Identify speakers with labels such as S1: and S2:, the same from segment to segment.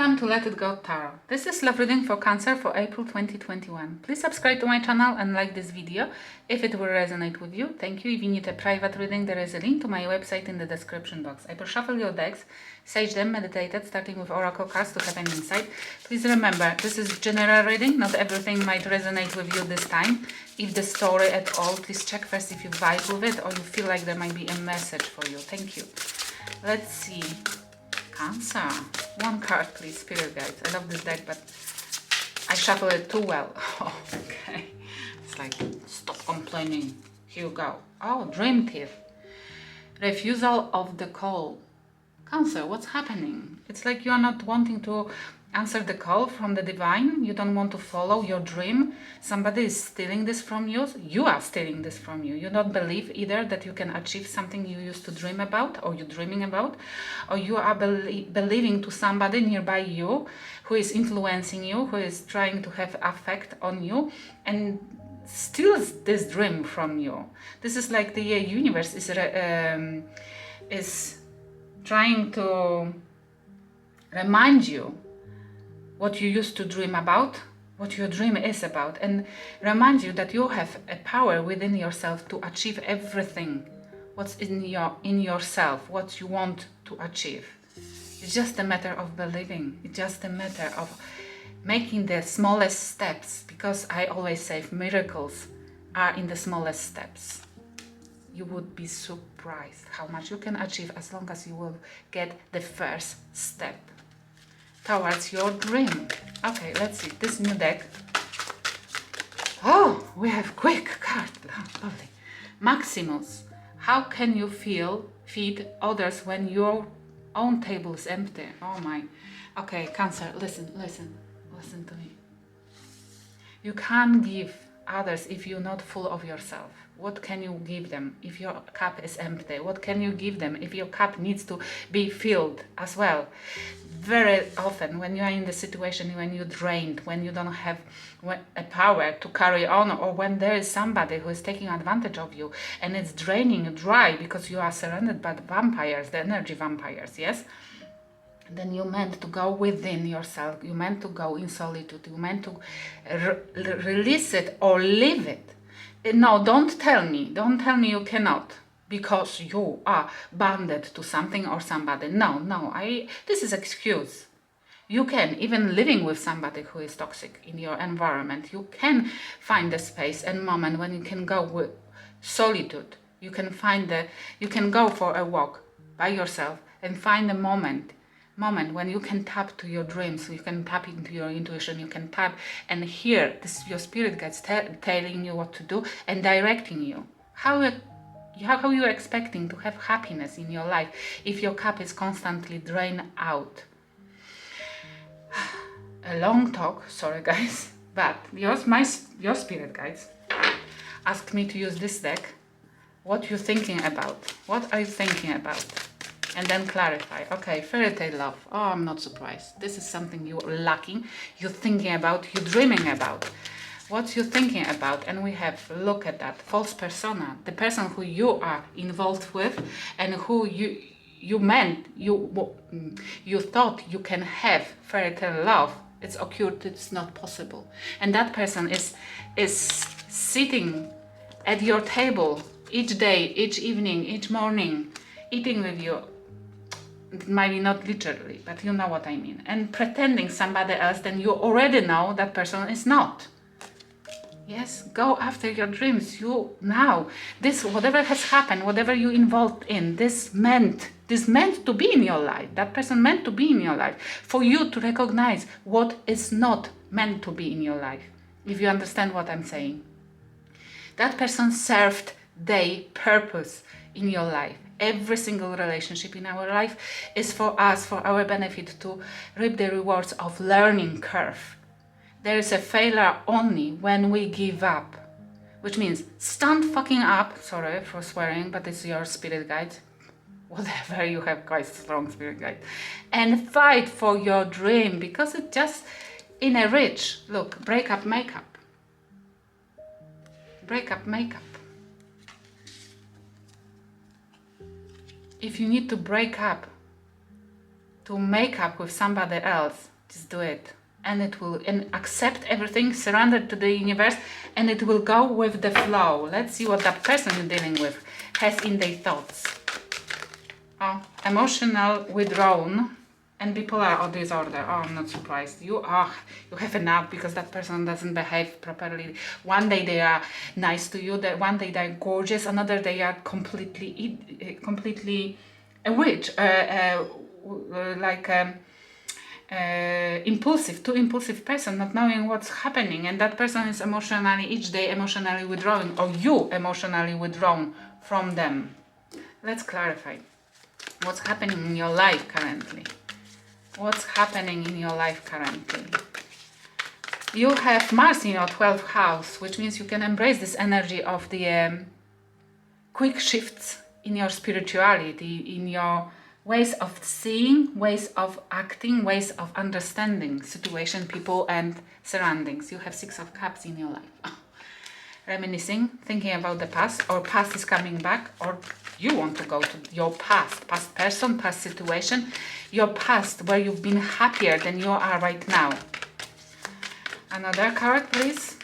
S1: Welcome to Let It Go Tarot. This is love reading for Cancer for April 2021. Please subscribe to my channel and like this video if it will resonate with you. Thank you. If you need a private reading, there is a link to my website in the description box. I will shuffle your decks, sage them, meditated, starting with oracle cards to have an insight. Please remember, this is general reading. Not everything might resonate with you this time. If the story at all, please check first if you vibe with it or you feel like there might be a message for you. Thank you. Let's see. Cancer. One card, please, Spirit Guides. I love this deck, but I shuffle it too well. Oh, okay. It's like, stop complaining. Here you go. Oh, Dream Thief. Refusal of the call. Cancer, what's happening? It's like you are not wanting to answer the call from the divine. You don't want to follow your dream. Somebody is stealing this from you. You are stealing this from you. You don't believe either that you can achieve something you used to dream about or you're dreaming about, or you are believing to somebody nearby you who is influencing you, who is trying to have effect on you and steals this dream from you. This is like the universe is trying to remind you what you used to dream about, what your dream is about, and remind you that you have a power within yourself to achieve everything what's in yourself, what you want to achieve. It's just a matter of believing. It's just a matter of making the smallest steps, because I always say miracles are in the smallest steps. You would be surprised how much you can achieve as long as you will get the first step towards your dream. Okay, let's see this new deck. Oh, we have quick card. Oh, lovely. Maximus. How can you feed others when your own table is empty? Oh my. Okay, Cancer, listen to me. You can't give others if you're not full of yourself. What can you give them if your cup is empty? What can you give them if your cup needs to be filled as well? Very often when you are in the situation when you're drained, when you don't have a power to carry on, or when there is somebody who is taking advantage of you and it's draining you dry because you are surrounded by the vampires, the energy vampires, yes? Then you're meant to go within yourself, you're meant to go in solitude, you're meant to release it or leave it. No, don't tell me you cannot, because you are bounded to something or somebody. No, this is excuse. You can, even living with somebody who is toxic in your environment, you can find a space and moment when you can go with solitude. You can go for a walk by yourself and find a moment when you can tap to your dreams, you can tap into your intuition, you can tap and hear this, your spirit guides telling you what to do and directing you. How are you expecting to have happiness in your life if your cup is constantly drained out? A long talk, sorry guys, but your spirit guides asked me to use this deck. What you thinking about? What are you thinking about? And then clarify. Okay, fairy tale love. Oh, I'm not surprised. This is something you're lacking, you're thinking about, you're dreaming about. What you're thinking about, and we have, look at that, false persona, the person who you are involved with and who you thought you can have fairy tale love. It's occurred, it's not possible. And that person is sitting at your table each day, each evening, each morning, eating with you. Maybe not literally, but you know what I mean. And pretending somebody else, then you already know that person is not. Yes, go after your dreams. This, whatever has happened, whatever you involved in, this meant to be in your life. That person meant to be in your life. For you to recognize what is not meant to be in your life. If you understand what I'm saying. That person served their purpose in your life. Every single relationship in our life is for us, for our benefit, to reap the rewards of learning curve. There is a failure only when we give up, which means stand fucking up, sorry for swearing, but it's your spirit guide, whatever, you have quite strong spirit guide, and fight for your dream, because it just, in a rich, look, break up makeup. If you need to break up to make up with somebody else, Just do it. And it will, and accept everything, surrender to the universe, and it will go with the flow. Let's see what that person you're dealing with has in their thoughts. Oh, emotional withdrawn and bipolar or disorder. Oh, I'm not surprised. You have enough, because that person doesn't behave properly. One day they are nice to you, that one day they're gorgeous, another they are completely a witch, impulsive, too impulsive person, not knowing what's happening, and that person is emotionally, each day emotionally withdrawing, or you emotionally withdrawn from them. Let's clarify what's happening in your life currently. What's happening in your life currently? You have Mars in your 12th house, which means you can embrace this energy of the quick shifts in your spirituality, in your ways of seeing, ways of acting, ways of understanding situation, people and surroundings. You have 6 of Cups in your life. Reminiscing, thinking about the past, or past is coming back, or you want to go to your past person, past situation, your past where you've been happier than you are right now. Another card, please.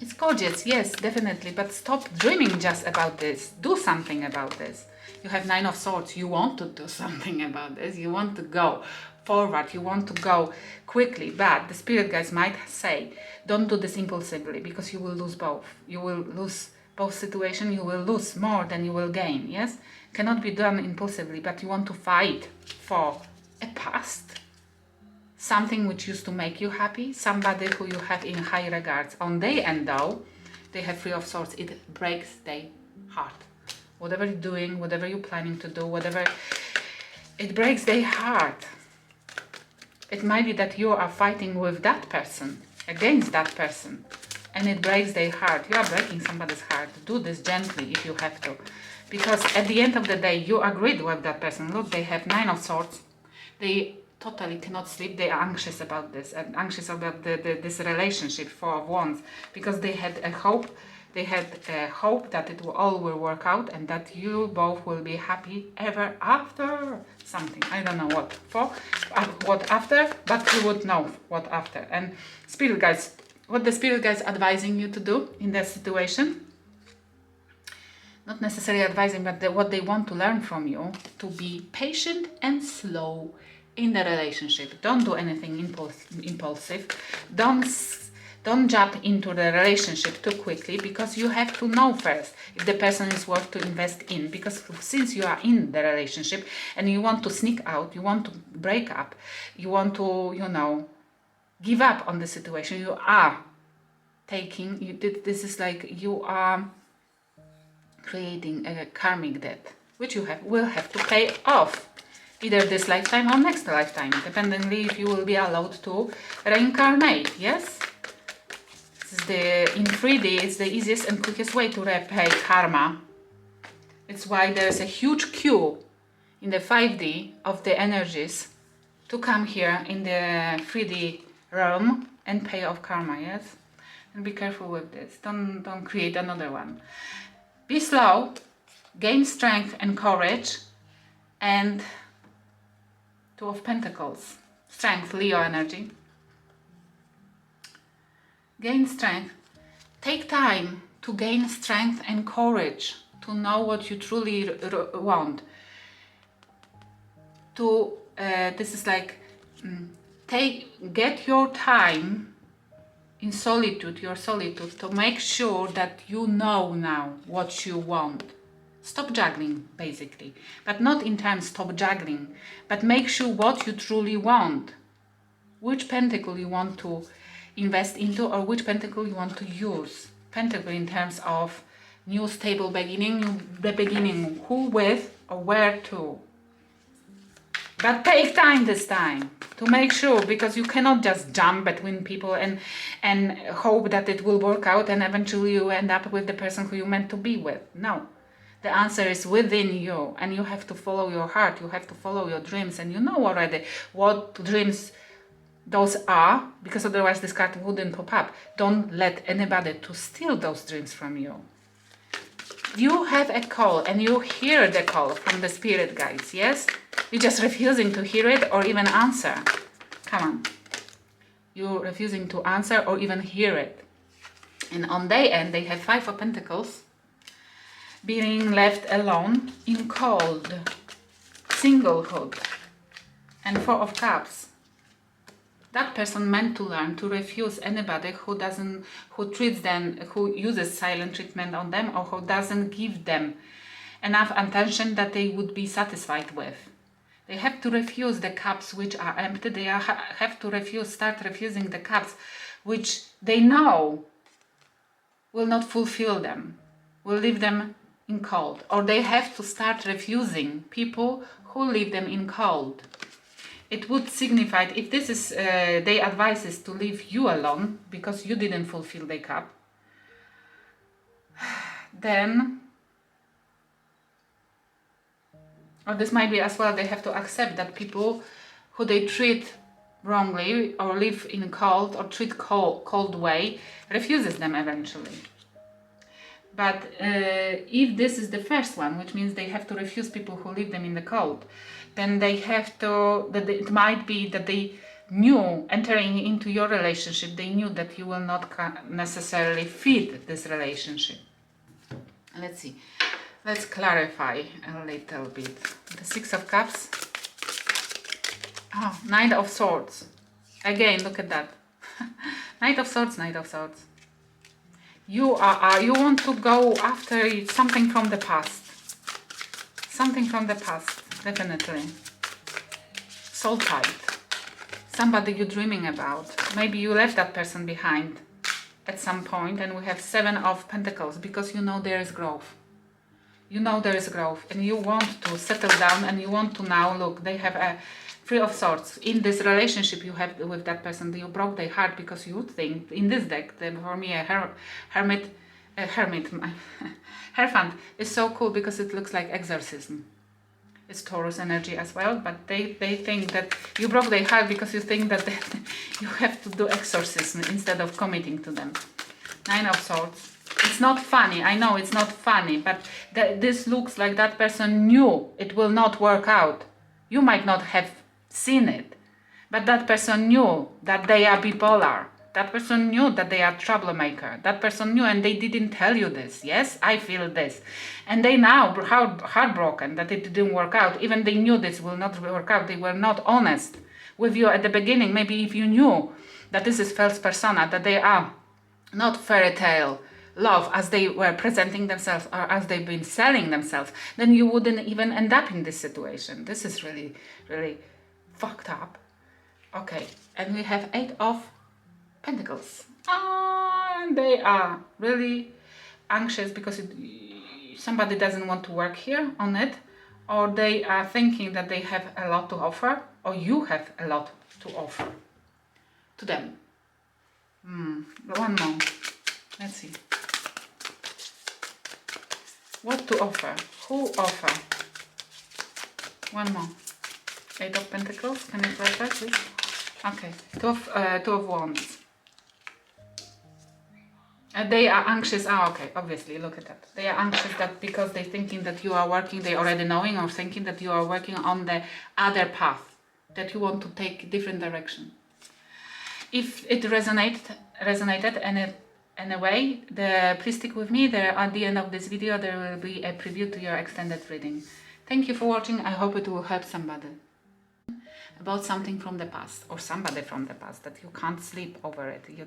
S1: It's gorgeous, yes, definitely, but stop dreaming just about this. Do something about this. You have 9 of Swords. You want to do something about this. You want to go forward. You want to go quickly. But the spirit guides might say, don't do this impulsively, because you will lose both. You will lose both situations. You will lose more than you will gain. Yes? Cannot be done impulsively, but you want to fight for a past. Something which used to make you happy. Somebody who you have in high regards. On their end, though, they have 3 of Swords. It breaks their heart. Whatever you're doing, whatever you're planning to do, whatever, it breaks their heart. It might be that you are fighting with that person, against that person, and it breaks their heart. You are breaking somebody's heart. Do this gently if you have to. Because at the end of the day, you agreed with that person. Look, they have 9 of Swords. They totally cannot sleep. They are anxious about this, and anxious about this relationship, 4 of Wands, because they had a hope. They had a hope that it all will work out, and that you both will be happy ever after something. I don't know what for, what after, but you would know what after. And spirit guides, what the spirit guides advising you to do in that situation, not necessarily advising, but what they want to learn from you, to be patient and slow in the relationship. Don't do anything impulsive. Don't jump into the relationship too quickly, because you have to know first if the person is worth to invest in. Because since you are in the relationship and you want to sneak out, you want to break up, you want to, give up on the situation, you are taking, this is like you are creating a karmic debt, which you will have to pay off. Either this lifetime or next lifetime, dependingly if you will be allowed to reincarnate, yes? In 3D, it's the easiest and quickest way to repay karma. It's why there's a huge queue in the 5D of the energies to come here in the 3D realm and pay off karma, yes? And be careful with this. Don't create another one. Be slow, gain strength and courage, and 2 of Pentacles. Strength, Leo energy. Gain strength. Take time to gain strength and courage, to know what you truly want. This is like, get your time in solitude, to make sure that you know now what you want. Stop juggling, basically. But not in terms stop juggling, but make sure what you truly want. Which pentacle you want to invest into, or which pentacle you want to use. Pentacle in terms of new stable beginning, the beginning, who with or where to. But take time this time to make sure, because you cannot just jump between people and hope that it will work out and eventually you end up with the person who you meant to be with. No. The answer is within you, and you have to follow your heart, you have to follow your dreams, and you know already what dreams those are, because otherwise this card wouldn't pop up. Don't let anybody to steal those dreams from you. You have a call, and you hear the call from the spirit guides, yes? You're just refusing to hear it or even answer. Come on. You're refusing to answer or even hear it. And on their end, they have 5 of Pentacles, being left alone in cold, singlehood, and 4 of Cups. That person meant to learn to refuse anybody who treats them, who uses silent treatment on them, or who doesn't give them enough attention that they would be satisfied with. They have to refuse the cups which are empty. They have to start refusing the cups which they know will not fulfill them, will leave them in cold. Or they have to start refusing people who leave them in cold. It would signify, if this is their advice is to leave you alone because you didn't fulfill the cup, then, or this might be as well, they have to accept that people who they treat wrongly or live in cold or treat cold way refuses them eventually. But if this is the first one, which means they have to refuse people who leave them in the cold, then they have to, it might be that they knew entering into your relationship, they knew that you will not necessarily fit this relationship. Let's see. Let's clarify a little bit. The 6 of Cups. Oh, Knight of Swords. Again, look at that. Knight of Swords, Knight of Swords. You want to go after something from the past. Something from the past, definitely. Soul tight. Somebody you're dreaming about. Maybe you left that person behind at some point, and we have 7 of Pentacles because you know there is growth. You know there is growth, and you want to settle down, and you want to now look. They have a 3 of Swords. In this relationship you have with that person, you broke their heart because you think in this deck, for me, a Hierophant is so cool because it looks like exorcism. It's Taurus energy as well, but they think that you broke their heart because you think that you have to do exorcism instead of committing to them. 9 of Swords. It's not funny, I know it's not funny, but this looks like that person knew it will not work out. You might not have seen it, but that person knew that they are bipolar. That person knew that they are troublemaker. That person knew, and they didn't tell you this. Yes, I feel this. And they now heartbroken that it didn't work out. Even they knew this will not work out. They were not honest with you at the beginning. Maybe if you knew that this is false persona, that they are not fairy tale love as they were presenting themselves or as they've been selling themselves, then you wouldn't even end up in this situation. This is really, really fucked up. Okay, and we have 8 of Pentacles. And they are really anxious because somebody doesn't want to work here on it, or they are thinking that they have a lot to offer, or you have a lot to offer to them. One more. Let's see. What to offer? Who offer? One more. 8 of Pentacles. Can you clarify, please? Okay. 2 of Wands. They are anxious. Okay, obviously, look at that. They are anxious that because they're thinking that you are working, they already knowing or thinking that you are working on the other path, that you want to take different direction. If it resonated in a way, please stick with me. There at the end of this video there will be a preview to your extended reading. Thank you for watching. I hope it will help somebody about something from the past, or somebody from the past, that you can't sleep over it. You're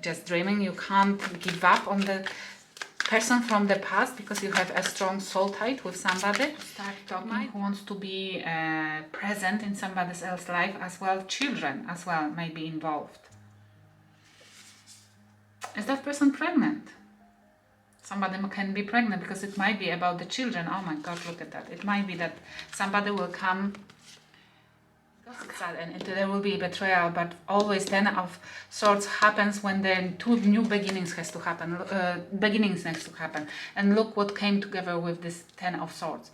S1: just dreaming. You can't give up on the person from the past because you have a strong soul tie with somebody. Start talking. Who wants to be present in somebody else's life as well. Children as well may be involved. Is that person pregnant? Somebody can be pregnant because it might be about the children. Oh my God, look at that. It might be that somebody will come and there will be betrayal, but always 10 of Swords happens when the 2 new beginnings has to happen. Beginnings needs to happen. And look what came together with this 10 of Swords.